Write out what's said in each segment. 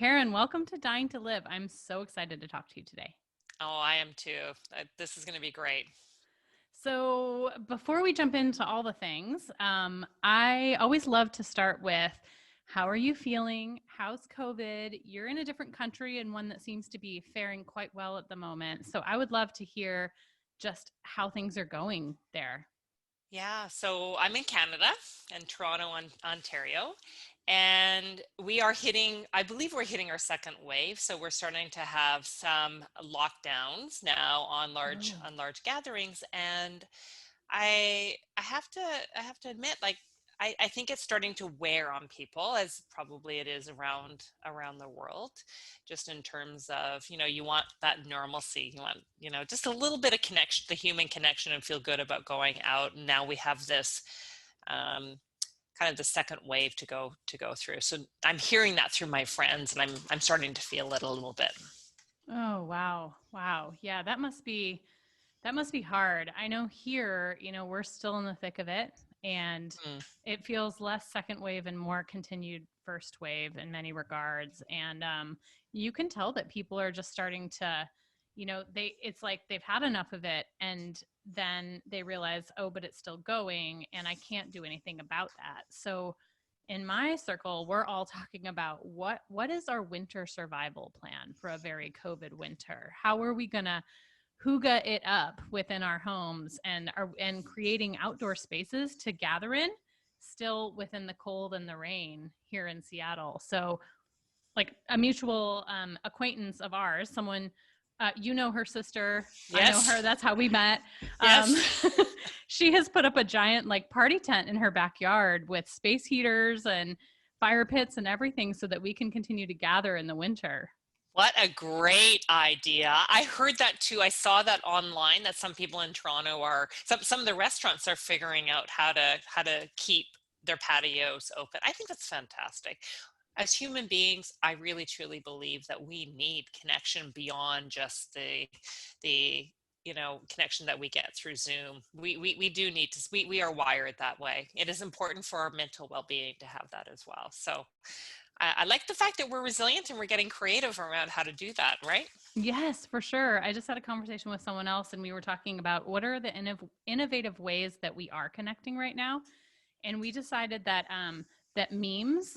Karen, welcome to Dying to Live. I'm so excited to talk to you today. Oh, I am too. This is going to be great. So, before we jump into all the things, I always love to start with how are you feeling? How's COVID? You're in a different country and one that seems to be faring quite well at the moment. So, I would love to hear just how things are going there. Yeah, so I'm in Canada in Toronto, Ontario, and we are hitting, I believe we're hitting our second wave. So we're starting to have some lockdowns now on large Oh, on large gatherings, and I have to admit, like I think it's starting to wear on people, as probably it is around the world, just in terms of, you want that normalcy. You want, just a little bit of connection, the human connection, and feel good about going out. And now we have this um, kind of the second wave to go through. So I'm hearing that through my friends, and I'm starting to feel it a little bit. oh, wow. Wow. Yeah, that must be hard. I know here, we're still in the thick of it, and Mm. it feels less second wave and more continued first wave in many regards. And you can tell that people are just starting to, it's like they've had enough of it, and then they realize, oh, but it's still going, and I can't do anything about that. So in my circle, we're all talking about what is our winter survival plan for a very COVID winter? How are we gonna hooga it up within our homes and creating outdoor spaces to gather in, still within the cold and the rain here in Seattle? So like a mutual acquaintance of ours, someone, her sister, I know her, Yes. that's how we met. um, Yes. she has put up a giant like party tent in her backyard with space heaters and fire pits and everything so that we can continue to gather in the winter. What a great idea. I heard that too. I saw that online, that some people in Toronto are, some of the restaurants are figuring out how to keep their patios open. I think that's fantastic. As human beings, I really truly believe that we need connection beyond just the connection that we get through Zoom. We do need to, we are wired that way. It is important for our mental well-being to have that as well. So I like the fact that we're resilient and we're getting creative around how to do that, right? Yes, for sure. I just had a conversation with someone else, and we were talking about what are the innovative ways that we are connecting right now. And we decided that that memes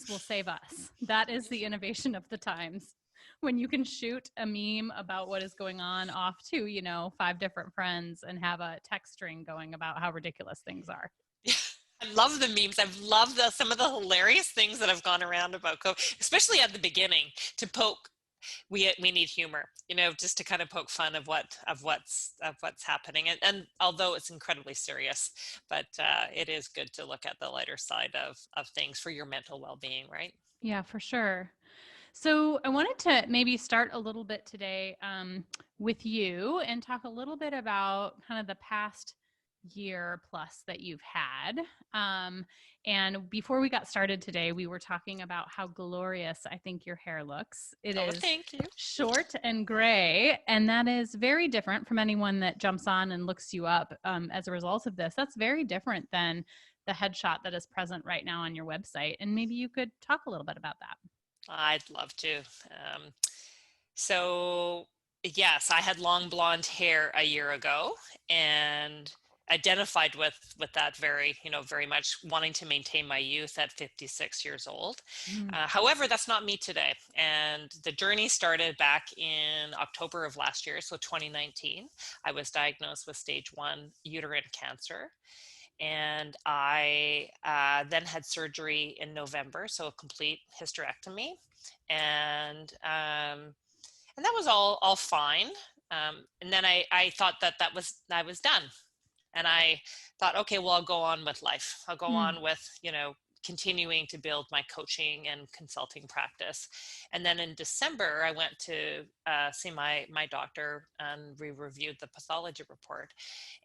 will save us. That is the innovation of the times. When you can shoot a meme about what is going on off to, five different friends and have a text string going about how ridiculous things are. I love the memes. I've loved some of the hilarious things that have gone around about COVID, especially at the beginning, to poke. We need humor, just to kind of poke fun of what's happening. And although it's incredibly serious, but it is good to look at the lighter side of things for your mental well-being, right? Yeah, for sure. So I wanted to maybe start a little bit today with you and talk a little bit about kind of the past year plus that you've had. And before we got started today, we were talking about how glorious I think your hair looks. It Oh, is thank you. short and gray, and that is very different from anyone that jumps on and looks you up as a result of this. That's very different than the headshot that is present right now on your website. And maybe you could talk a little bit about that. I'd love to. Um, so yes, I had long blonde hair a year ago, and identified with that very much wanting to maintain my youth at 56 years old. Mm. However, that's not me today. And the journey started back in October of last year, so 2019. I was diagnosed with stage 1 uterine cancer. And I then had surgery in November, so a complete hysterectomy. And and that was all fine. And then I thought that I was done, and I thought, okay, well, I'll go on with life. I'll go Mm. on with continuing to build my coaching and consulting practice. And then in December, I went to see my doctor, and we reviewed the pathology report,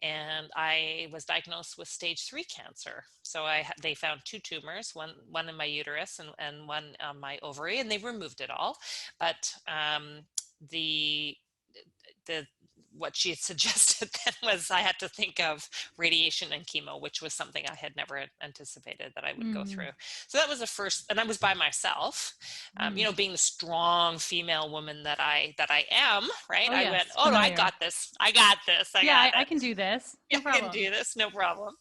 and I was diagnosed with stage 3 cancer. So they found 2 tumors, one in my uterus and one on my ovary, and they removed it all. But the the what she had suggested then was I had to think of radiation and chemo, which was something I had never anticipated that I would go Mm, through. So that was the first, and I was by myself, mm. being the strong female woman that I am, right? Oh I went, yes, oh, I familiar. got this. I got this. I Yeah, got I it. can do this. Yeah, No I can problem. do this, no problem.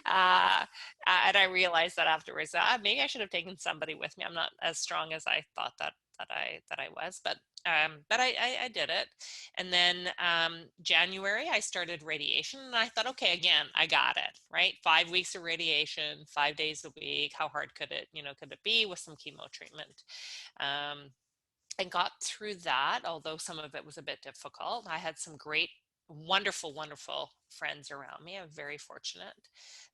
Uh, and I realized that afterwards, maybe I should have taken somebody with me. I'm not as strong as I thought that I was, but I did it. And then January, I started radiation, and I thought, okay, again, I got it, right? 5 weeks of radiation, 5 days a week. How hard could it be with some chemo treatment? Um, I got through that, although some of it was a bit difficult. I had some great, wonderful, wonderful friends around me. I'm very fortunate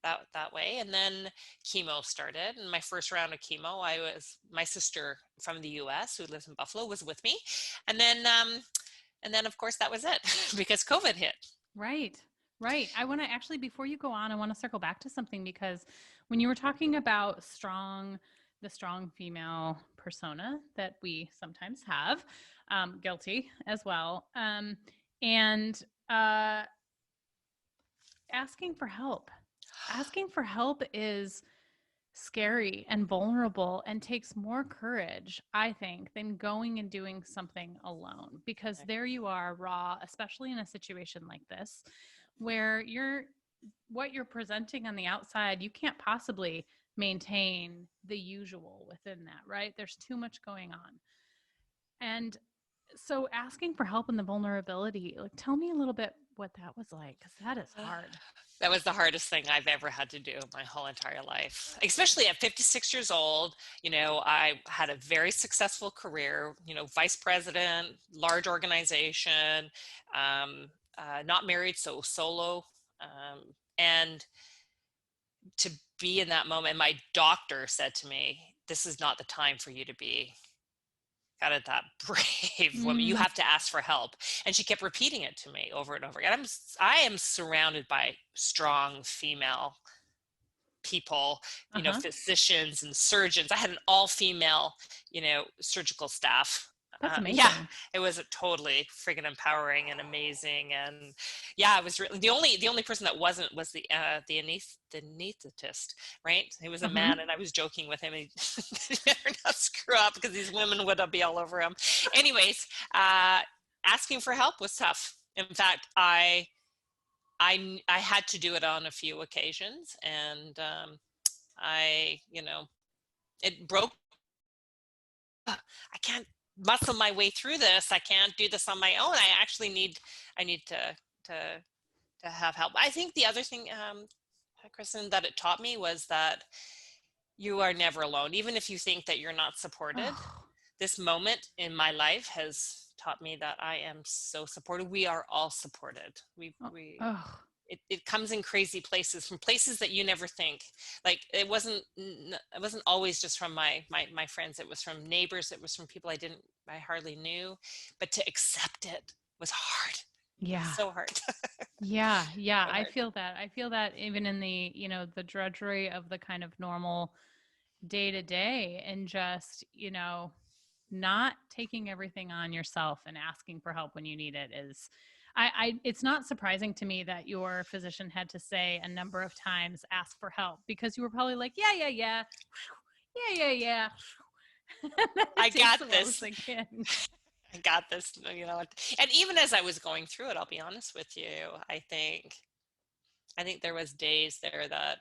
that way. And then chemo started. And my first round of chemo, my sister from the US who lives in Buffalo was with me. And then of course that was it because COVID hit. Right. Right. I want to actually, before you go on, I want to circle back to something because when you were talking about the strong female persona that we sometimes have, guilty as well, and uh, asking for help. Asking for help is scary and vulnerable and takes more courage, I think, than going and doing something alone because there you are raw, especially in a situation like this where what you're presenting on the outside, you can't possibly maintain the usual within that, right? There's too much going on. And so asking for help in the vulnerability, like tell me a little bit what that was like cuz that is hard. That was the hardest thing I've ever had to do in my whole entire life, especially at 56 years old. I had a very successful career, vice president, large organization, not married, so solo. And to be in that moment, my doctor said to me, this is not the time for you to be kind of that brave woman. You Mm, have to ask for help. And she kept repeating it to me over and over again. I am surrounded by strong female people, uh-huh. physicians and surgeons. I had an all-female, surgical staff. That's Yeah, amazing. it was a totally friggin' empowering and amazing. And yeah, it was really the only person that wasn't was the anesthetist, right? He was a Uh-huh. man, and I was joking with him. He better not screw up because these women would be all over him. Anyways, asking for help was tough. In fact, I had to do it on a few occasions, and it broke. I can't muscle my way through this. I can't do this on my own. I need to have help. I think the other thing, Kristen, that it taught me was that you are never alone. Even if you think that you're not supported, Oh, this moment in my life has taught me that I am so supported. We are all supported. We oh, we oh. it comes in crazy places, from places that you never think. Like it wasn't always just from my friends. It was from neighbors. It was from people I hardly knew. But to accept it was hard. It was Yeah. so hard. Yeah, yeah, So I hard. feel that. I feel that even in the, the drudgery of the kind of normal day to day and just, not taking everything on yourself and asking for help when you need it is it's not surprising to me that your physician had to say a number of times ask for help because you were probably like, yeah, yeah, yeah. Yeah, yeah, yeah. I It takes got a while to this. sink in. I got this. And even as I was going through it, I'll be honest with you, I think there was days there that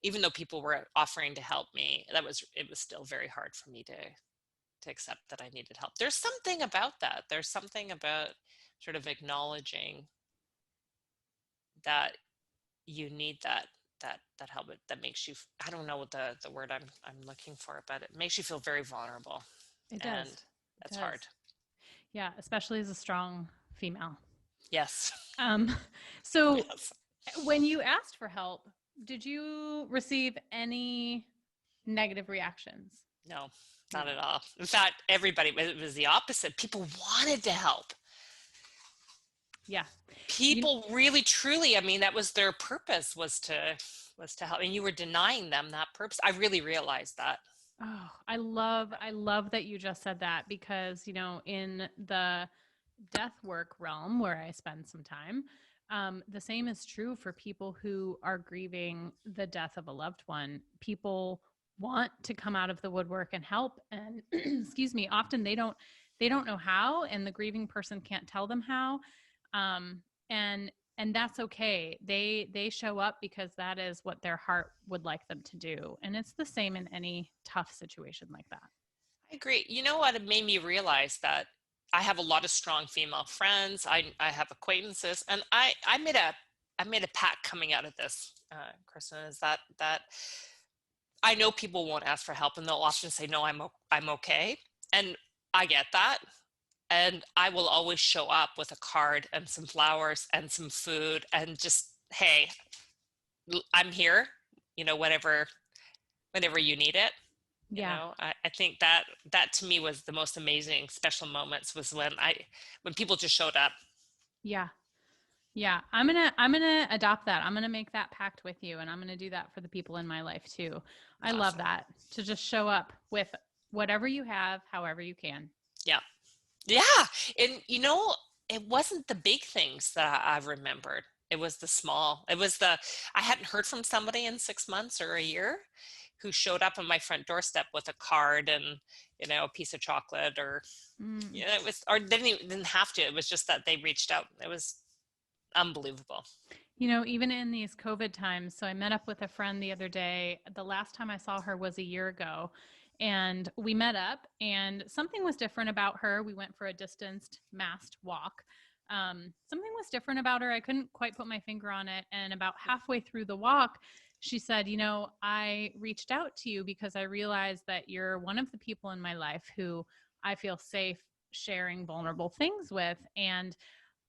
even though people were offering to help me, it was still very hard for me to accept that I needed help. There's something about that. There's something about sort of acknowledging that you need that help that makes you, I don't know what the word I'm looking for, but it makes you feel very vulnerable, It and does. It that's does. hard. Yeah, especially as a strong female. Yes. Um, so Yes. when you asked for help, did you receive any negative reactions? No, No. not at all. In fact, it was the opposite. People wanted to help. Yeah. You People really truly, I mean, that was their purpose, was to help, and you were denying them that purpose. I really realized that. Oh, I love that you just said that because, in the death work realm where I spend some time, the same is true for people who are grieving the death of a loved one. People want to come out of the woodwork and help, and excuse me, often they don't know how, and the grieving person can't tell them how. um, and that's okay. They show up because that is what their heart would like them to do, and it's the same in any tough situation like that. I agree. You know what? It made me realize that I have a lot of strong female friends. I have acquaintances, and I made a pact coming out of this, Kristen, is that I know people won't ask for help, and they'll often say, "No, I'm okay," and I get that. And I will always show up with a card and some flowers and some food and just, hey, I'm here, whenever you need it. Yeah. I think that to me was the most amazing special moments, was when people just showed up. Yeah. Yeah, I'm gonna adopt that. I'm gonna make that pact with you, and I'm gonna do that for the people in my life too. I love Awesome. that, to just show up with whatever you have, however you can. Yeah. Yeah. And it wasn't the big things that I've remembered. It was the small. I hadn't heard from somebody in 6 months or a year who showed up on my front doorstep with a card and, a piece of chocolate, or, Mm. it was, or didn't have to. It was just that they reached out. It was unbelievable. Even in these COVID times, so I met up with a friend the other day. The last time I saw her was a year ago, and we met up, and something was different about her. We went for a distanced, masked walk. Something was different about her. I couldn't quite put my finger on it. And about halfway through the walk, she said, I reached out to you because I realized that you're one of the people in my life who I feel safe sharing vulnerable things with. And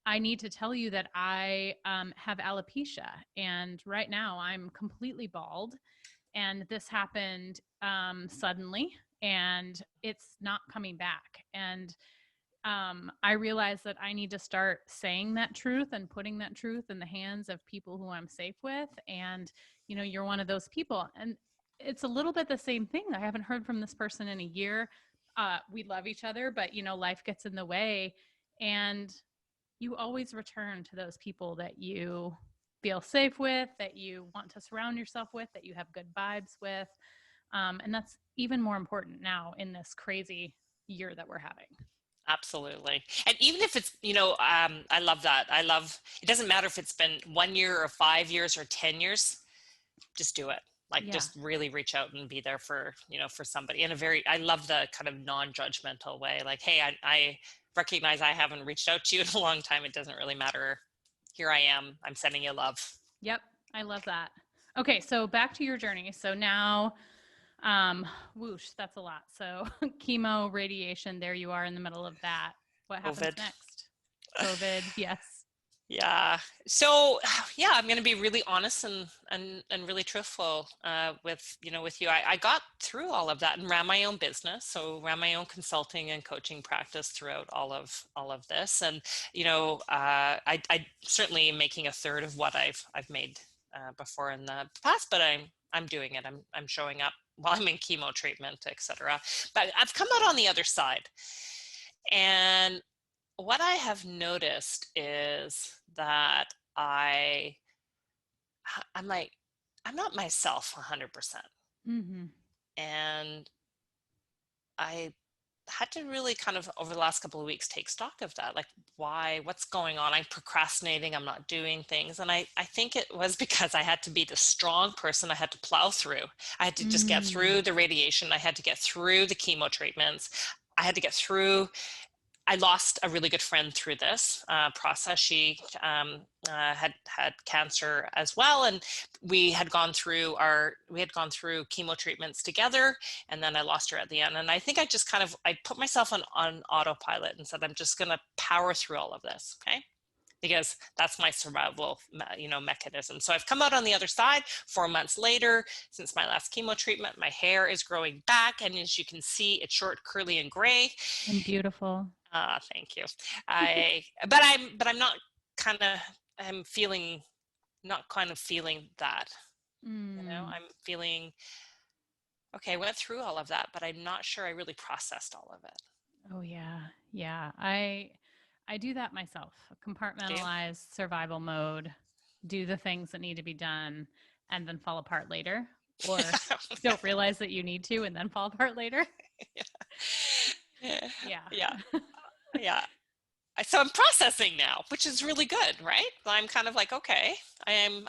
I need to tell you that I have alopecia, and right now I'm completely bald. And this happened suddenly, and it's not coming back. And I realized that I need to start saying that truth and putting that truth in the hands of people who I'm safe with. And, you're one of those people. And it's a little bit the same thing. I haven't heard from this person in a year. We love each other, but, life gets in the way. And you always return to those people that you feel safe with, that you want to surround yourself with, that you have good vibes with. And that's even more important now in this crazy year that we're having. Absolutely. And even if it's, I love that. It doesn't matter if it's been 1 year or 5 years or 10 years, just do it. Like, Yeah. just really reach out and be there for somebody in I love the kind of non-judgmental way. Like, hey, I recognize I haven't reached out to you in a long time. It doesn't really matter. Here I am. I'm sending you love. Yep. I love that. Okay. So back to your journey. So now, whoosh, that's a lot. So chemo, radiation, there you are in the middle of that. What happens COVID. next? COVID. Yes. Yeah. So, yeah, I'm going to be really honest and really truthful with you. I got through all of that and ran my own business, so ran my own consulting and coaching practice throughout all of this. And I certainly am making a third of what I've made before in the past, but I'm doing it. I'm showing up while I'm in chemo treatment, etc. But I've come out on the other side, and what I have noticed is that I'm like, I'm not myself 100%. Mm-hmm. And I had to really kind of, over the last couple of weeks, take stock of that. Like, what's going on? I'm procrastinating. I'm not doing things. And I think it was because I had to be the strong person I had to plow through. I had to just get Mm. through the radiation. I had to get through the chemo treatments. I had to get through I lost a really good friend through this process. She had cancer as well, and we had gone through chemo treatments together, and then I lost her at the end. And I think I put myself on autopilot and said, I'm just going to power through all of this, okay? Because that's my survival, mechanism. So I've come out on the other side 4 months later. Since my last chemo treatment, my hair is growing back, and as you can see, it's short, curly, and gray. And beautiful. Thank you. But I'm not kind of, I'm feeling, not kind of feeling that, Mm. I'm feeling, okay, I went through all of that, but I'm not sure I really processed all of it. Oh yeah. Yeah. I I do that myself. Do you? Compartmentalize, survival mode, do the things that need to be done, and then fall apart later, or don't realize that you need to and then fall apart later. Yeah. Yeah. Yeah. Yeah. So I'm processing now, which is really good, right? I'm kind of like, okay, I'm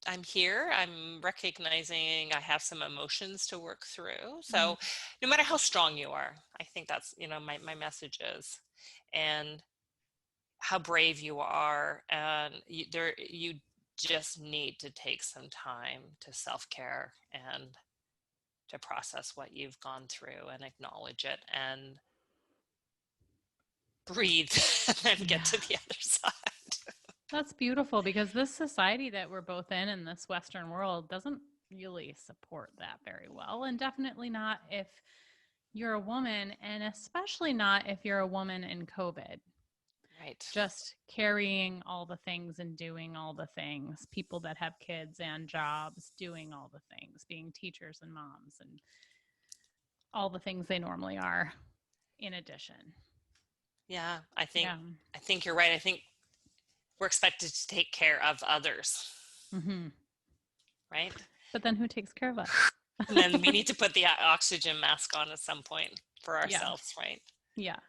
I'm here. I'm recognizing I have some emotions to work through. Mm. So no matter how strong you are, I think that's, my message is, and how brave you are. And you just need to take some time to self-care and to process what you've gone through and acknowledge it and breathe and then get Yeah. to the other side. That's beautiful because this society that we're both in this Western world doesn't really support that very well. And definitely not if you're a woman, and especially not if you're a woman in COVID. Right. Just carrying all the things and doing all the things, people that have kids and jobs doing all the things, being teachers and moms and all the things they normally are in addition. Yeah, Yeah. I think you're right. I think we're expected to take care of others, Mm-hmm. right? But then who takes care of us? And then we need to put the oxygen mask on at some point for Yeah. ourselves, right? Yeah.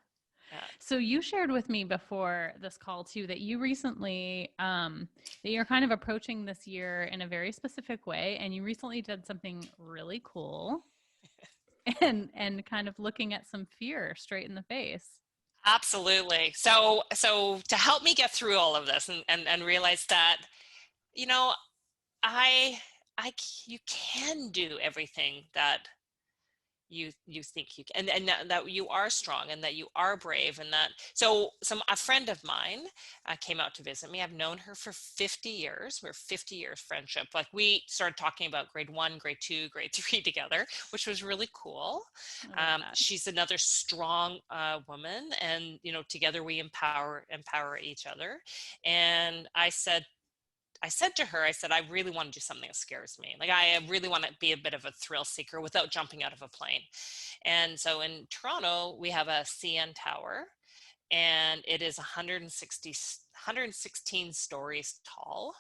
Yeah. So you shared with me before this call too that you recently that you're kind of approaching this year in a very specific way, and you recently did something really cool and kind of looking at some fear straight in the face. Absolutely. So to help me get through all of this and realize that, you know, I you can do everything that you think you can, and that you are strong and that you are brave, and that a friend of mine came out to visit me. I've known her for 50 years. We're 50 years friendship. Like, we started talking about grade 1, grade 2, grade 3 together, which was really cool. I love that. She's another strong woman, and together we empower each other. And I said to her, I said, I really want to do something that scares me. Like, I really want to be a bit of a thrill seeker without jumping out of a plane. And so in Toronto, we have a CN tower, and it is 116 stories tall.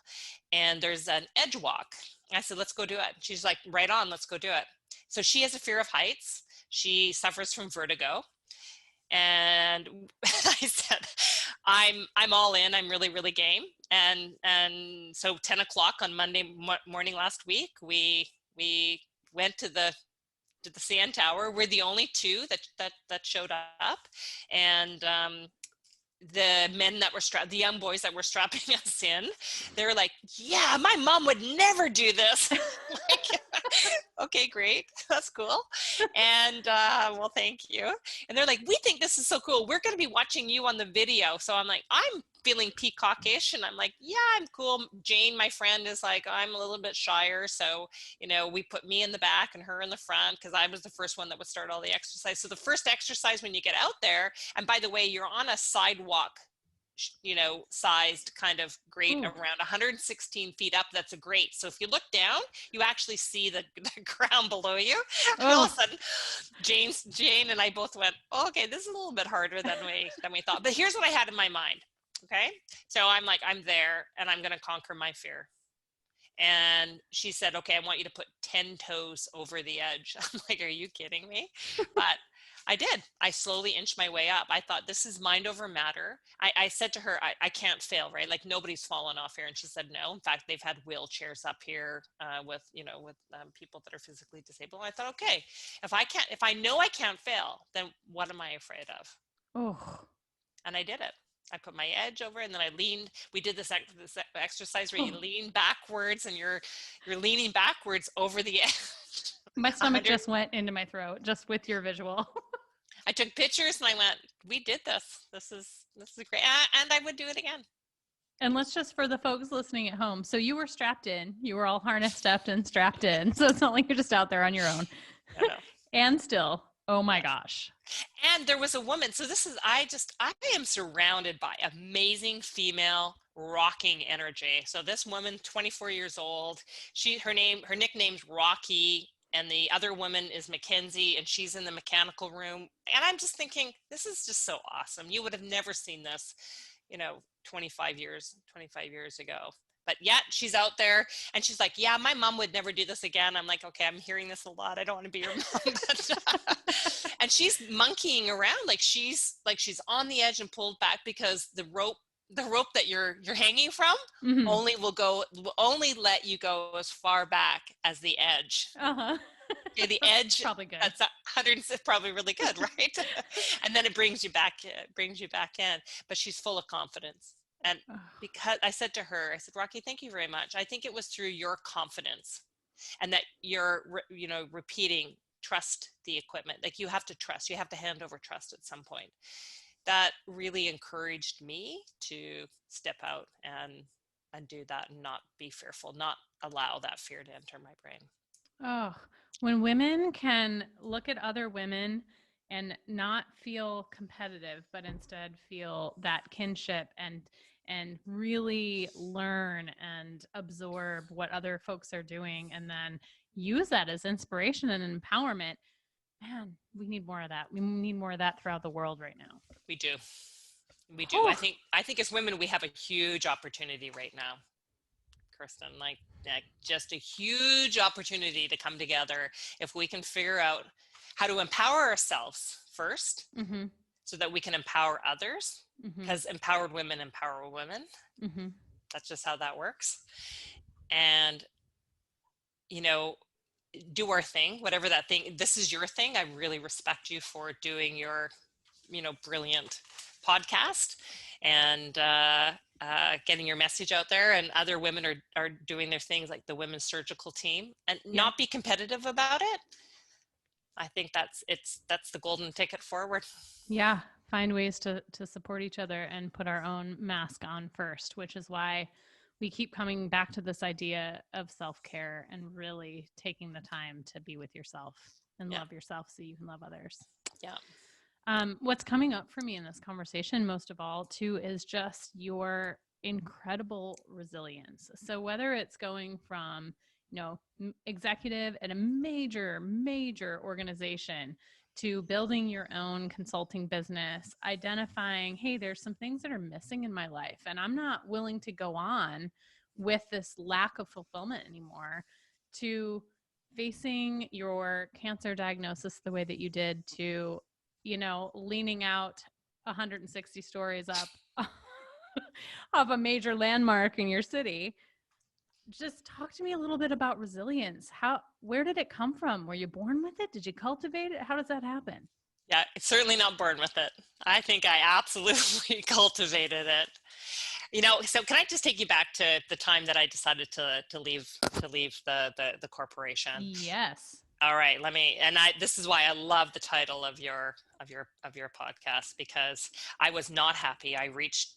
And there's an edge walk. I said, let's go do it. She's like, right on, let's go do it. So she has a fear of heights. She suffers from vertigo. And I said, I'm all in. I'm really, really game. And so 10 o'clock on Monday morning last week, we went to the CN Tower. We're the only two that showed up, and the men that were the young boys that were strapping us in, they were like, yeah, my mom would never do this. Like, okay, great, that's cool. And well, thank you. And they're like, we think this is so cool, we're going to be watching you on the video. So I'm like, I'm feeling peacockish, and I'm like, yeah, I'm cool. Jane, my friend, is like, I'm a little bit shyer, so we put me in the back and her in the front, because I was the first one that would start all the exercise. So the first exercise when you get out there, and by the way, you're on a sidewalk, sized kind of grate, Ooh. around 116 feet up. That's a grate. So if you look down, you actually see the ground below you. And all of a sudden, Jane and I both went, oh, okay, this is a little bit harder than we thought. But here's what I had in my mind. Okay. So I'm like, I'm there, and I'm going to conquer my fear. And she said, okay, I want you to put 10 toes over the edge. I'm like, are you kidding me? But I did. I slowly inched my way up. I thought, this is mind over matter. I said to her, I can't fail, right? Like, nobody's fallen off here. And she said, no. In fact, they've had wheelchairs up here with people that are physically disabled. And I thought, okay, if I know I can't fail, then what am I afraid of? Oh. And I did it. I put my edge over, and then I leaned. We did this exercise where you lean backwards, and you're leaning backwards over the edge. My stomach just went into my throat just with your visual. I took pictures, and I went, we did this. This is great. And I would do it again. And let's just, for the folks listening at home, so you were strapped in. You were all harnessed up and strapped in. So it's not like you're just out there on your own. And still, oh my gosh. And there was a woman. So I am surrounded by amazing female rocking energy. So this woman, 24 years old, her nickname's Rocky, and the other woman is Mackenzie, and she's in the mechanical room. And I'm just thinking, this is just so awesome. You would have never seen this, 25 years ago. But yet she's out there, and she's like, yeah, my mom would never do this again. I'm like, okay, I'm hearing this a lot. I don't want to be your mom. And she's monkeying around like she's on the edge and pulled back, because the rope that you're hanging from only will only let you go as far back as the edge. Okay, the edge, probably good. That's 100, probably really good, right? And then it brings you back in. But she's full of confidence. And because I said to her, I said, Rocky, thank you very much. I think it was through your confidence, and that you're, repeating, trust the equipment. Like, you have to trust, you have to hand over trust at some point. That really encouraged me to step out and do that, and not be fearful, not allow that fear to enter my brain. Oh, when women can look at other women and not feel competitive, but instead feel that kinship and really learn and absorb what other folks are doing, and then use that as inspiration and empowerment. Man, we need more of that. We need more of that throughout the world right now. We do. I think as women, we have a huge opportunity right now, Kirsten, like just a huge opportunity to come together if we can figure out how to empower ourselves first, so that we can empower others, because empowered women empower women. That's just how that works. And, do our thing, whatever that thing, this is your thing. I really respect you for doing your, brilliant podcast, and getting your message out there, and other women are doing their things, like the women's surgical team, and not be competitive about it. I think that's the golden ticket forward. Yeah. Find ways to support each other and put our own mask on first, which is why we keep coming back to this idea of self-care and really taking the time to be with yourself and love yourself so you can love others. Yeah. What's coming up for me in this conversation, most of all, too, is just your incredible resilience. So whether it's going from, executive at a major, major organization to building your own consulting business, identifying, hey, there's some things that are missing in my life, and I'm not willing to go on with this lack of fulfillment anymore, to facing your cancer diagnosis the way that you did, to leaning out 160 stories up of a major landmark in your city. Just talk to me a little bit about resilience. Where did it come from? Were you born with it? Did you cultivate it? How does that happen? Yeah, it's certainly not born with it. I think I absolutely cultivated it. So can I just take you back to the time that I decided to leave the corporation? Yes. All right, this is why I love the title of your podcast, because I was not happy. I reached,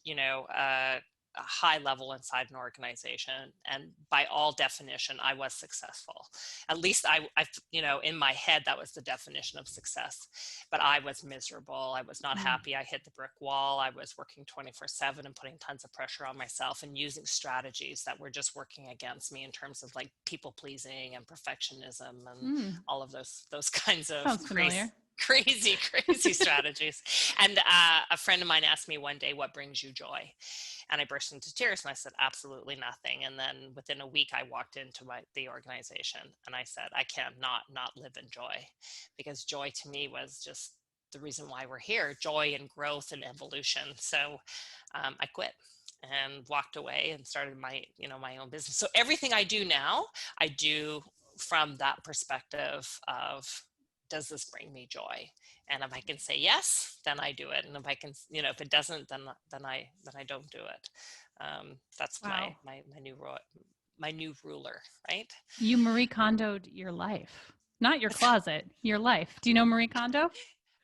a high level inside an organization, and by all definition, I was successful. At least I in my head, that was the definition of success. But I was miserable. I was not happy. I hit the brick wall. I was working 24/7 and putting tons of pressure on myself, and using strategies that were just working against me in terms of like people pleasing and perfectionism and all of those kinds of crazy strategies. And a friend of mine asked me one day, what brings you joy? And I burst into tears, and I said, absolutely nothing. And then within a week, I walked into the organization, and I said, I can't not live in joy, because joy to me was just the reason why we're here, joy and growth and evolution. So I quit and walked away and started my own business. So everything I do now, I do from that perspective of, does this bring me joy? And if I can say yes, then I do it. And if I can, if it doesn't, then I don't do it. That's my new ruler, right? You Marie Kondo'd your life, not your closet, your life. Do you know Marie Kondo?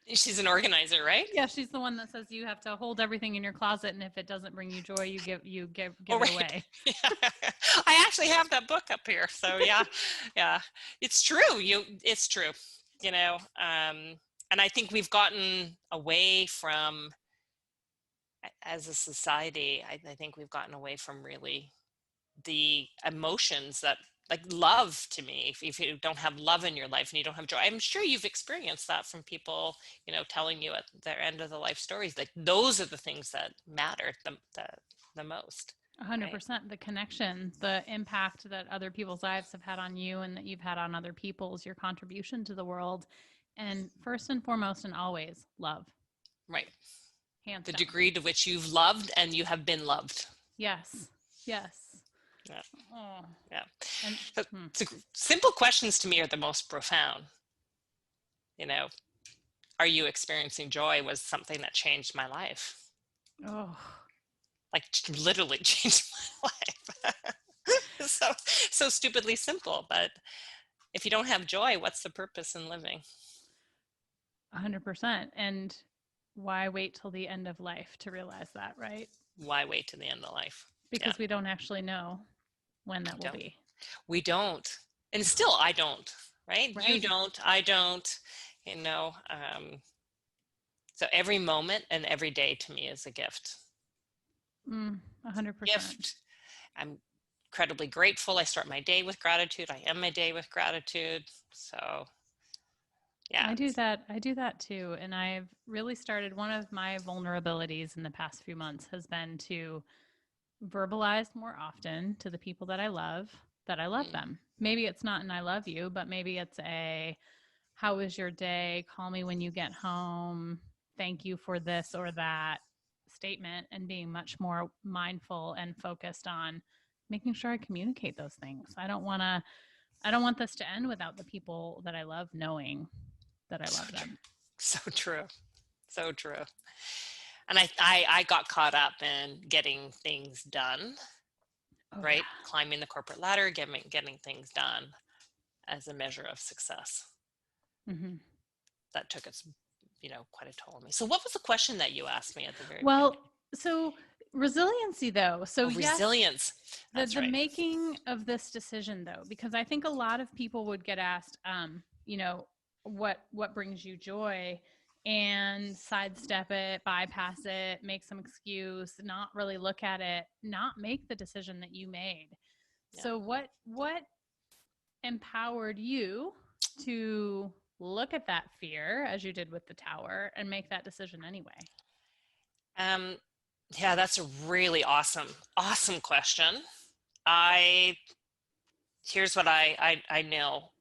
She's an organizer, right? Yeah, she's the one that says you have to hold everything in your closet, and if it doesn't bring you joy, you give it away. Yeah. I actually have that book up here, so yeah, it's true. It's true. And I think we've gotten away from, as a society, I think we've gotten away from really the emotions that like love to me. If you don't have love in your life and you don't have joy, I'm sure you've experienced that from people, telling you at their end of the life stories, like those are the things that matter the most. Right? 100%. The connection, the impact that other people's lives have had on you and that you've had on other people's, your contribution to the world. And first and foremost and always, love. Right. Hands The down. degree to which you've loved and you have been loved. Yes. Yes. Yeah. Oh. Yeah. And So simple questions to me are the most profound. Are you experiencing joy was something that changed my life. oh. Like literally changed my life. So stupidly simple, but if you don't have joy, what's the purpose in living? 100%. And why wait till the end of life to realize that, right? Why wait to the end of life? Because we don't actually know when that will be. We don't. And still, I don't, right? You don't, I don't, so every moment and every day to me is a gift. 100%. Gift. I'm incredibly grateful. I start my day with gratitude. I end my day with gratitude. So yeah. I do that too. And I've really started, one of my vulnerabilities in the past few months has been to verbalize more often to the people that I love them. Maybe it's not an I love you, but maybe it's a how was your day? Call me when you get home. Thank you for this or that statement, and being much more mindful and focused on making sure I communicate those things. I don't want this to end without the people that I love knowing that I love them. So true. So true. And I got caught up in getting things done, right? Yeah. Climbing the corporate ladder, getting things done as a measure of success. Mm-hmm. That took its, quite a toll on me. So what was the question that you asked me at the very beginning? Well, so resiliency though. So resilience. Yes, the making of this decision though, because I think a lot of people would get asked, what brings you joy, and sidestep it, bypass it, make some excuse, not really look at it, not make the decision that you made. Yeah. So what empowered you to look at that fear as you did with the tower and make that decision anyway? Yeah, that's a really awesome question. Here's what I know.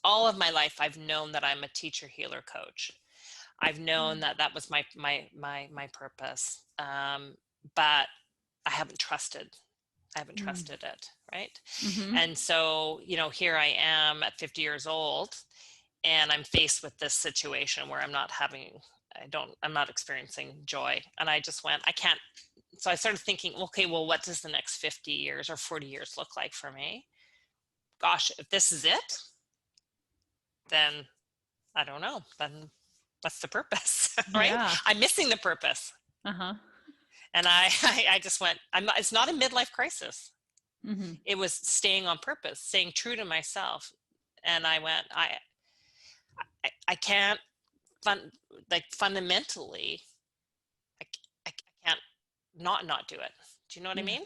All of my life, I've known that I'm a teacher, healer, coach. I've known that was my purpose. But I haven't trusted it. Right. Mm-hmm. And so, here I am at 50 years old, and I'm faced with this situation where I'm not experiencing joy. And I just went, I can't. So I started thinking, okay, well, what does the next 50 years or 40 years look like for me? Gosh, if this is it, then I don't know. Then what's the purpose? Right? Yeah. I'm missing the purpose. Uh-huh. And I just went, it's not a midlife crisis. Mm-hmm. It was staying on purpose, staying true to myself. And I went, I can't, fundamentally, I can't not do it. Do you know what I mean?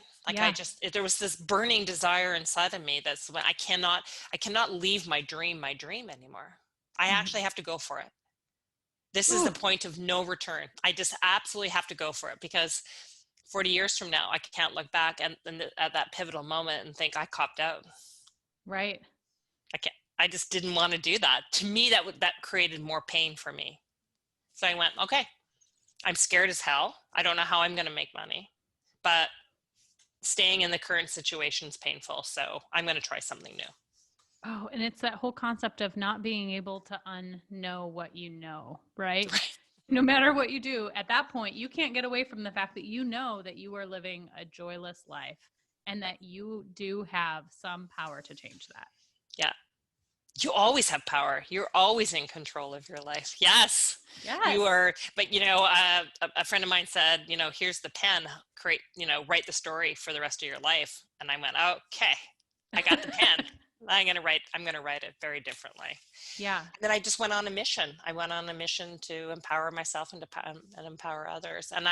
There was this burning desire inside of me that's when I cannot leave my dream anymore. I actually have to go for it. This is the point of no return. I just absolutely have to go for it, because 40 years from now, I can't look back at that pivotal moment and think I copped out. Right. I just didn't want to do that. To me, that created more pain for me. So I went, okay, I'm scared as hell. I don't know how I'm going to make money, but staying in the current situation is painful. So I'm going to try something new. Oh, and it's that whole concept of not being able to unknow what you know, right? No matter what you do, at that point, you can't get away from the fact that you know that you are living a joyless life and that you do have some power to change that. Yeah. You always have power. You're always in control of your life. Yes. You are. But, a friend of mine said, here's the pen, write the story for the rest of your life. And I went, okay, I got the pen. I'm going to write it very differently. Yeah. And then I just went on a mission. I went on a mission to empower myself and empower others. And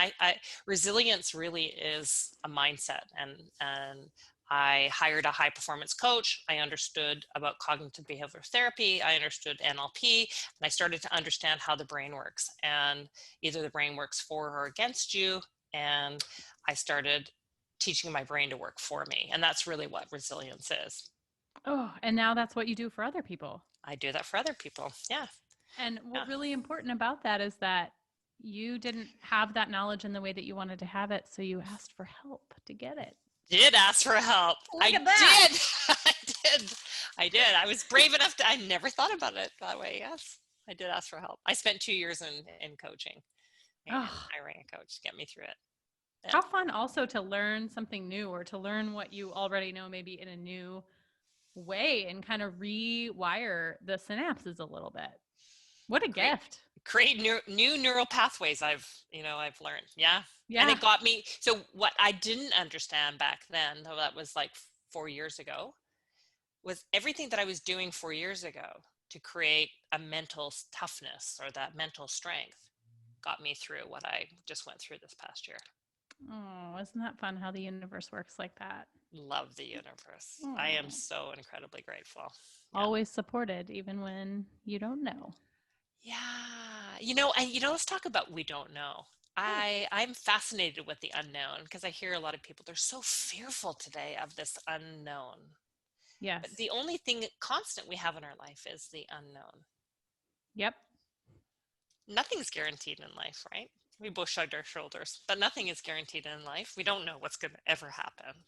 resilience really is a mindset. And I hired a high performance coach. I understood about cognitive behavioral therapy. I understood NLP, and I started to understand how the brain works, and either the brain works for or against you. And I started teaching my brain to work for me. And that's really what resilience is. Oh, and now that's what you do for other people. I do that for other people. Yeah. And Yeah. what really important about that is that you didn't have that knowledge in the way that you wanted to have it, so you asked for help to get it. Did ask for help. Look at that. Did. I did. I was brave enough to, I never thought about it that way. Yes. I did ask for help. I spent 2 years in coaching, and Oh, hiring a coach to get me through it. Yeah. how fun also to learn something new, or to learn what you already know maybe in a new way, and kind of rewire the synapses a little bit. What a Great. gift. Create new neural pathways I've learned. Yeah. And Yeah. it got me. So what I didn't understand back then, though that was like 4 years ago, was everything that I was doing 4 years ago to create a mental toughness or that mental strength got me through what I just went through this past year. Oh, isn't that fun how the universe works like that? Love the universe. Oh. I am so incredibly grateful. Yeah. Always supported, even when you don't know. Yeah. Let's talk about we don't know. I'm fascinated with the unknown because I hear a lot of people, they're so fearful today of this unknown. Yes. But the only thing constant we have in our life is the unknown. Yep. Nothing's guaranteed in life, right? We both shrugged our shoulders, but nothing is guaranteed in life. We don't know what's going to ever happen.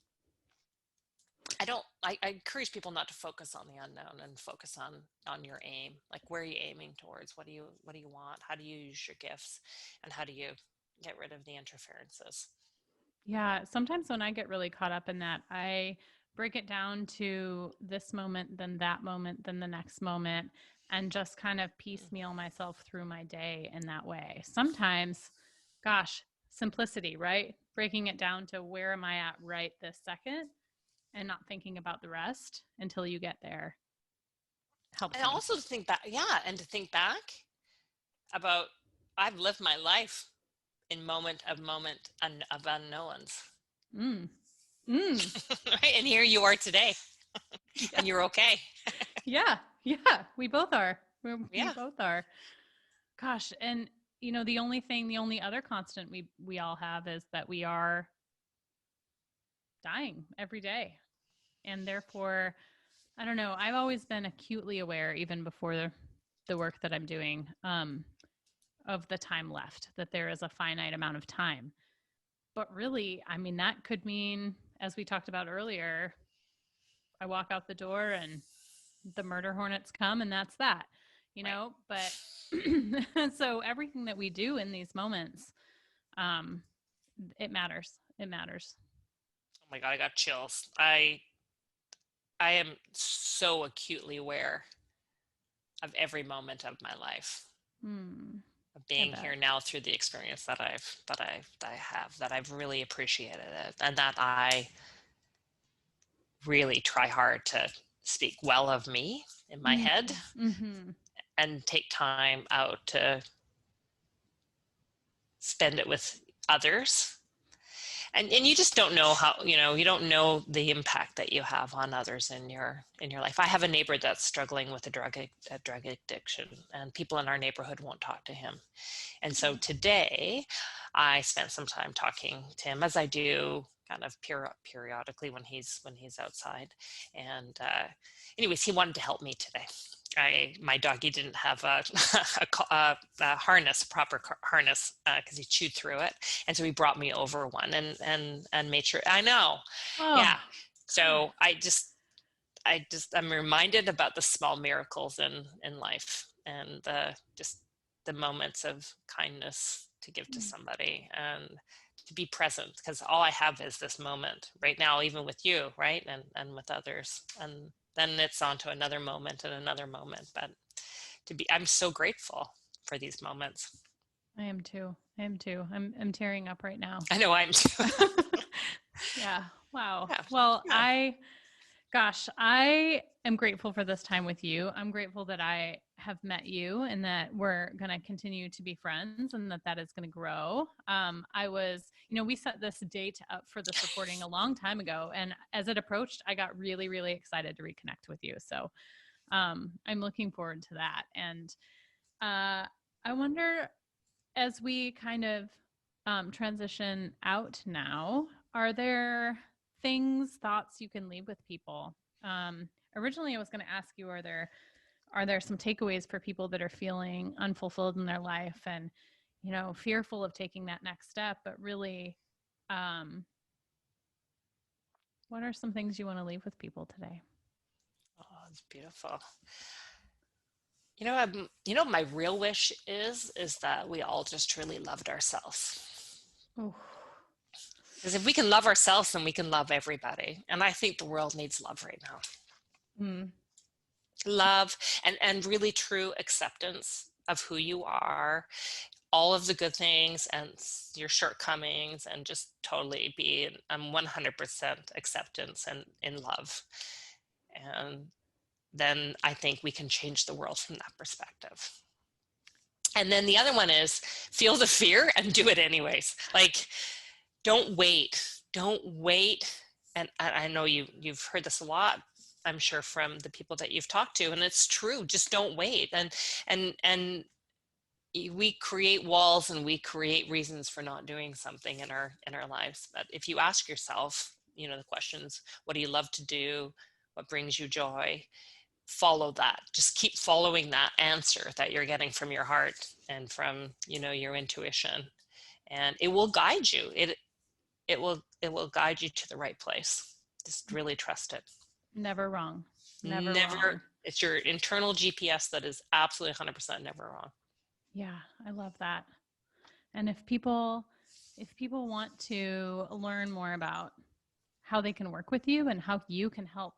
I encourage people not to focus on the unknown and focus on your aim. Like, where are you aiming towards? What do you want? How do you use your gifts? And how do you get rid of the interferences? Yeah. Sometimes when I get really caught up in that, I break it down to this moment, then that moment, then the next moment, and just kind of piecemeal myself through my day in that way. Sometimes, gosh, simplicity, right? Breaking it down to where am I at right this second, and not thinking about the rest until you get there helps And me. also to think back, and to think back about, I've lived my life in moment of unknowns. Mm. Mm. Right? And here you are today. Yeah. And you're okay. Yeah. We both are. We both are. Gosh, and the only other constant we all have is that we are dying every day. And therefore, I don't know, I've always been acutely aware, even before the work that I'm doing, of the time left, that there is a finite amount of time. But really, I mean, that could mean, as we talked about earlier, I walk out the door and the murder hornets come, and that's that, Right. But so everything that we do in these moments, it matters. It matters. Oh my God, I got chills. I am so acutely aware of every moment of my life, of being here now through the experience that I've really appreciated it, and that I really try hard to speak well of me in my head, Mm-hmm. and take time out to spend it with others. And you just don't know how, you don't know the impact that you have on others in your life. I have a neighbor that's struggling with a drug addiction, and people in our neighborhood won't talk to him. And so today I spent some time talking to him, as I do kind of periodically when he's outside. And anyways, he wanted to help me today. My doggy didn't have a harness, proper harness, because he chewed through it, and so he brought me over one and made sure. I know, yeah. So I'm reminded about the small miracles in life, and just the moments of kindness to give to somebody, and to be present, because all I have is this moment right now, even with you, right, and with others, and then it's on to another moment and another moment. But I'm so grateful for these moments. I am too. I'm tearing up right now. I know I'm too. Yeah. Wow. Yeah. Well, Yeah. Gosh, I am grateful for this time with you. I'm grateful that I have met you and that we're going to continue to be friends and that is going to grow. We set this date up for this recording a long time ago. And as it approached, I got really, really excited to reconnect with you. So I'm looking forward to that. And I wonder, as we kind of transition out now, are there thoughts you can leave with people? Originally, I was going to ask you, are there some takeaways for people that are feeling unfulfilled in their life and, fearful of taking that next step? But really, what are some things you want to leave with people today? Oh, it's beautiful. My real wish is that we all just truly loved ourselves. Ooh. Because if we can love ourselves, then we can love everybody. And I think the world needs love right now. Mm. Love and really true acceptance of who you are, all of the good things and your shortcomings, and just totally be 100% acceptance and in love. And then I think we can change the world from that perspective. And then the other one is feel the fear and do it anyways. Like, don't wait. And I know you've heard this a lot, I'm sure, from the people that you've talked to, and it's true. Just don't wait. And we create walls and we create reasons for not doing something in our lives. But if you ask yourself, the questions, what do you love to do? What brings you joy? Follow that. Just keep following that answer that you're getting from your heart and from, your intuition. And it will guide you. It will guide you to the right place. Just really trust it. Never wrong. Never wrong. It's your internal GPS that is absolutely 100% never wrong. Yeah, I love that. And if people want to learn more about how they can work with you and how you can help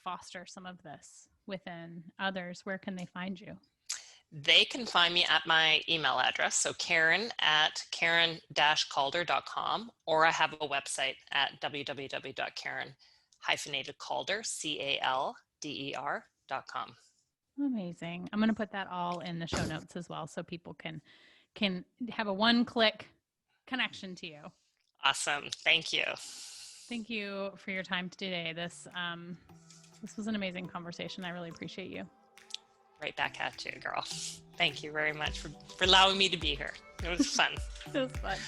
foster some of this within others, where can they find you? They can find me at my email address, so Karen at karen-calder.com, or I have a website at www.karen-calder.com. Amazing. I'm going to put that all in the show notes as well, so people can have a one-click connection to you. Awesome. Thank you. Thank you for your time today. This was an amazing conversation. I really appreciate you. Right back at you, girl. Thank you very much for allowing me to be here. It was fun. It was fun.